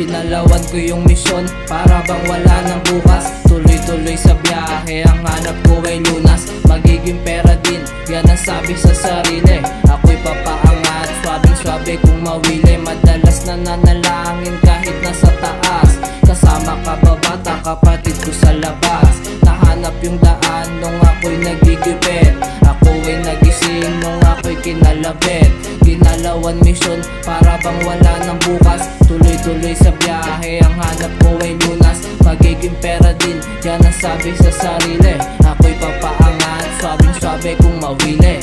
Ginalawan ko yung misyon, para bang wala ng bukas. Tuloy-tuloy sa biyahe, ang hanap ko ay lunas. Magiging pera din, yan ang sabi sa sarili. Ako'y papaangat, swabing-swabe kung mawili. Madalas nananalangin kahit nasa taas. Kasama ka ba bata, kapatid ko sa labas. Nahanap yung daan nung ako'y nagigipit. Ako'y nagising nung ako'y kinalabit. Ginalawan misyon, para bang wala ng bukas. Tuloy-tuloy sa biyahe, ang hanap ko ay lunas. Magiging pera din, yan ang sabi sa sarili. Ako'y papaangat, swabing-swabe kung mawili.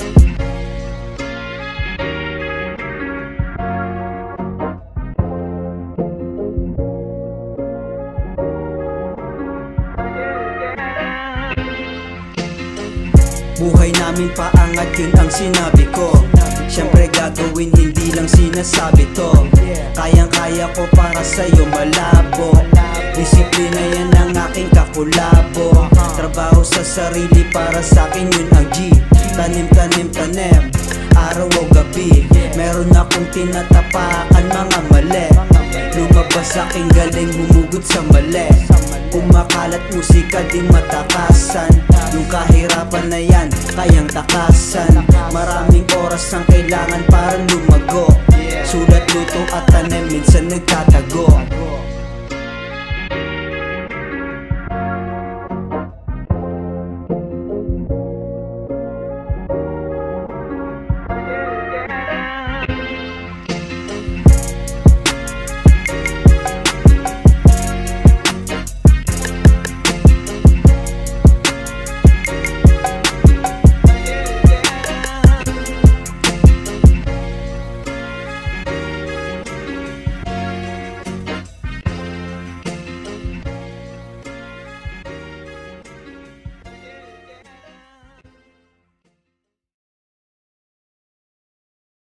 Buhay namin paangat, yun ang sinabi ko. Siyempre gagawin, hindi lang sinasabi to. Kayang-kaya ko para sa'yo malabo. Disiplina yan ang aking kakulabo. Trabaho sa sarili, para sa'kin yun ang G. Tanim, tanim, tanim, araw o gabi. Meron akong tinatapakan mga mali. Lumabas aking galing, humugot sa mali. Kumakalat musika, di matakasan. Yung kahirapan na yan, kayang takasan. Maraming oras ang kailangan para lumago. Sulat, luto at tanim, minsan nagtatago.